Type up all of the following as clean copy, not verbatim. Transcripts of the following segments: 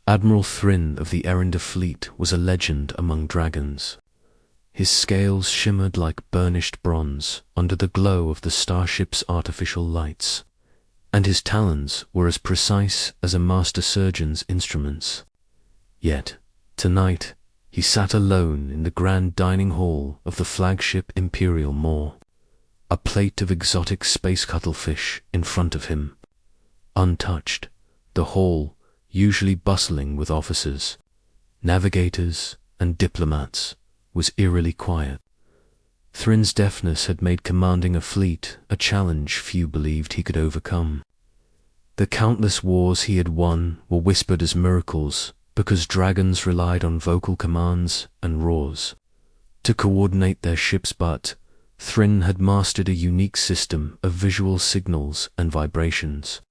Admiral Thryn of the Erender fleet was a legend among dragons. His scales shimmered like burnished bronze under the glow of the starship's artificial lights, and his talons were as precise as a master surgeon's instruments. Yet, tonight, he sat alone in the grand dining hall of the flagship Imperial Maw, a plate of exotic space cuttlefish in front of him. Untouched, the hall, usually bustling with officers, navigators, and diplomats, was eerily quiet. Thryn's deafness had made commanding a fleet a challenge few believed he could overcome. The countless wars he had won were whispered as miracles because dragons relied on vocal commands and roars to coordinate their ships, but Thryn had mastered a unique system of visual signals and vibrations.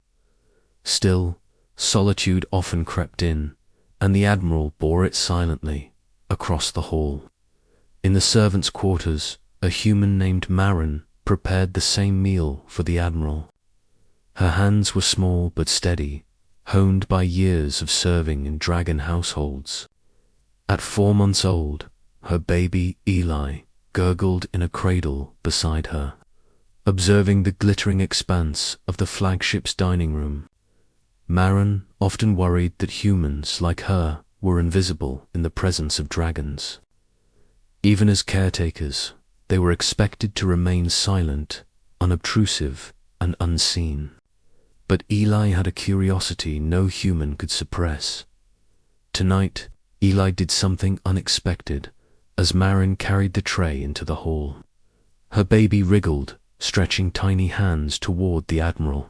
Still, solitude often crept in, and the Admiral bore it silently across the hall. In the servants' quarters, a human named Marin prepared the same meal for the Admiral. Her hands were small but steady, honed by years of serving in dragon households. At 4 months old, her baby Eli gurgled in a cradle beside her, observing the glittering expanse of the flagship's dining room. Marin often worried that humans like her were invisible in the presence of dragons. Even as caretakers, they were expected to remain silent, unobtrusive, and unseen. But Eli had a curiosity no human could suppress. Tonight, Eli did something unexpected as Marin carried the tray into the hall. Her baby wriggled, stretching tiny hands toward the Admiral.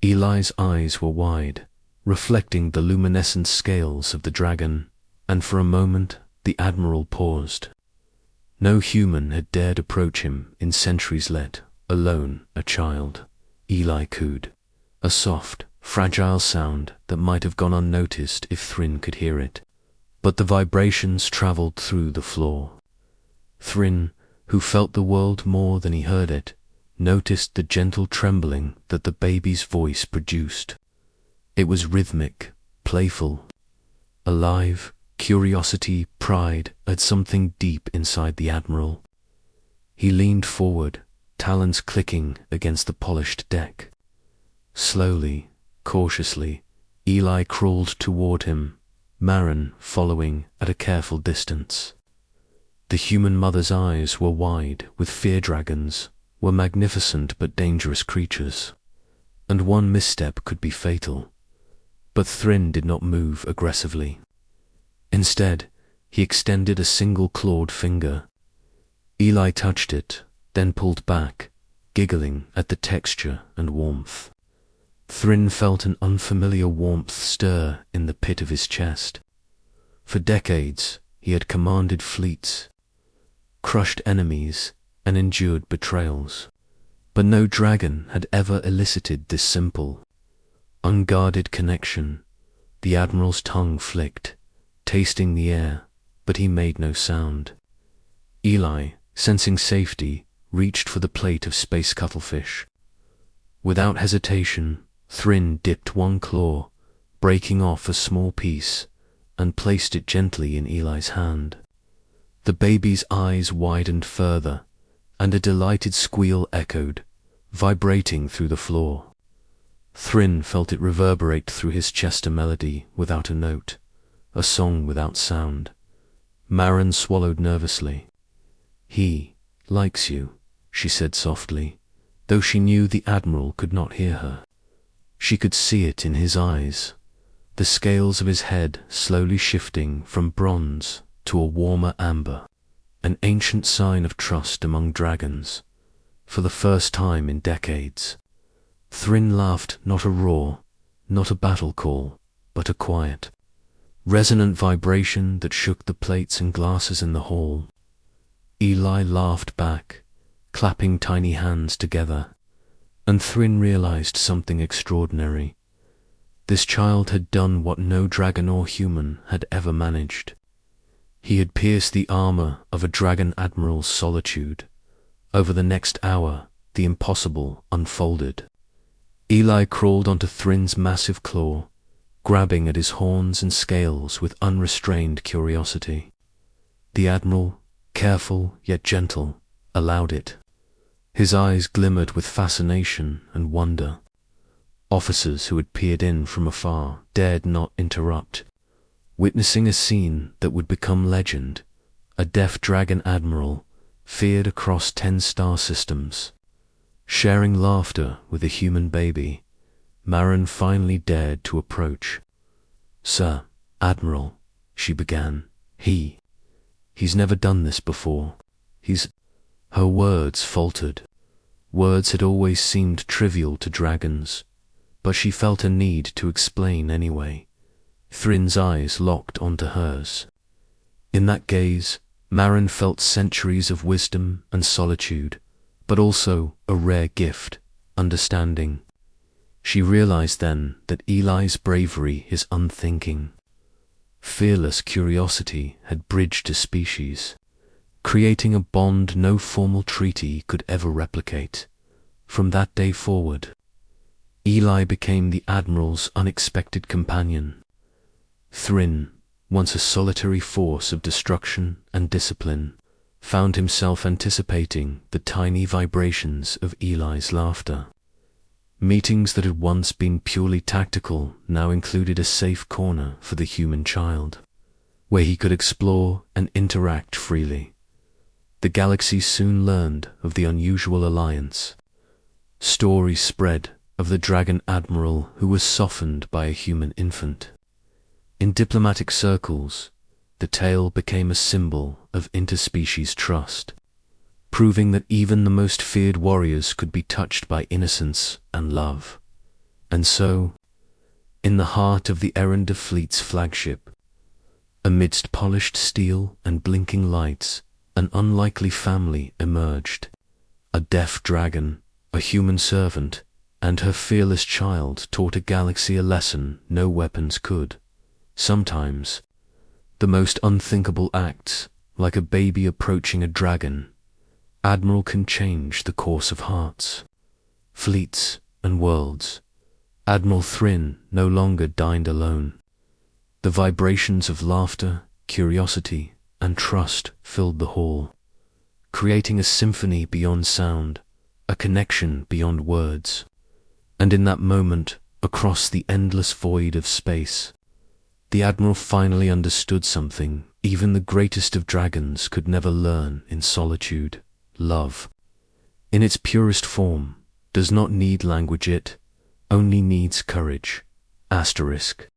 Eli's eyes were wide, reflecting the luminescent scales of the dragon, and for a moment the Admiral paused. No human had dared approach him in centuries, let alone a child. Eli cooed, a soft, fragile sound that might have gone unnoticed if Thryn could hear it. But the vibrations travelled through the floor. Thryn, who felt the world more than he heard it, noticed the gentle trembling that the baby's voice produced. It was rhythmic, playful, alive. Curiosity, pride at something deep inside the Admiral. He leaned forward, talons clicking against the polished deck. Slowly, cautiously, Eli crawled toward him, Marin following at a careful distance. The human mother's eyes were wide with fear. Dragons were magnificent but dangerous creatures, and one misstep could be fatal. But Thryn did not move aggressively. Instead, he extended a single clawed finger. Eli touched it, then pulled back, giggling at the texture and warmth. Thryn felt an unfamiliar warmth stir in the pit of his chest. For decades, he had commanded fleets, crushed enemies, and endured betrayals. But no dragon had ever elicited this simple, unguarded connection. The Admiral's tongue flicked, tasting the air, but he made no sound. Eli, sensing safety, reached for the plate of space cuttlefish. Without hesitation, Thryn dipped one claw, breaking off a small piece, and placed it gently in Eli's hand. The baby's eyes widened further, and a delighted squeal echoed, vibrating through the floor. Thryn felt it reverberate through his chest, a melody without a note, a song without sound. Marin swallowed nervously. "He likes you," she said softly, though she knew the Admiral could not hear her. She could see it in his eyes, the scales of his head slowly shifting from bronze to a warmer amber, an ancient sign of trust among dragons, for the first time in decades. Thryn laughed, not a roar, not a battle call, but a quiet, resonant vibration that shook the plates and glasses in the hall. Eli laughed back, clapping tiny hands together, and Thryn realized something extraordinary. This child had done what no dragon or human had ever managed. He had pierced the armor of a dragon admiral's solitude. Over the next hour, the impossible unfolded. Eli crawled onto Thryn's massive claw, grabbing at his horns and scales with unrestrained curiosity. The Admiral, careful yet gentle, allowed it. His eyes glimmered with fascination and wonder. Officers who had peered in from afar dared not interrupt, witnessing a scene that would become legend. A deaf dragon admiral, feared across 10 star systems. Sharing laughter with a human baby, Marin finally dared to approach. "Sir, Admiral," she began, he's never done this before. Her words faltered. Words had always seemed trivial to dragons, but she felt a need to explain anyway. Thrin's eyes locked onto hers. In that gaze, Marin felt centuries of wisdom and solitude, but also a rare gift, understanding. She realized then that Eli's bravery is unthinking. Fearless curiosity had bridged a species, creating a bond no formal treaty could ever replicate. From that day forward, Eli became the Admiral's unexpected companion. Thrin, once a solitary force of destruction and discipline, found himself anticipating the tiny vibrations of Eli's laughter. Meetings that had once been purely tactical now included a safe corner for the human child, where he could explore and interact freely. The galaxy soon learned of the unusual alliance. Stories spread of the dragon admiral who was softened by a human infant. In diplomatic circles, the tale became a symbol of interspecies trust, proving that even the most feared warriors could be touched by innocence and love. And so, in the heart of the Errand Fleet's flagship, amidst polished steel and blinking lights, an unlikely family emerged. A deaf dragon, a human servant, and her fearless child taught a galaxy a lesson no weapons could. Sometimes, the most unthinkable acts, like a baby approaching a dragon, Admiral, can change the course of hearts, fleets, and worlds. Admiral Thrin no longer dined alone. The vibrations of laughter, curiosity, and trust filled the hall, creating a symphony beyond sound, a connection beyond words. And in that moment, across the endless void of space, the Admiral finally understood something even the greatest of dragons could never learn in solitude. Love, in its purest form, does not need language, it only needs courage. Asterisk.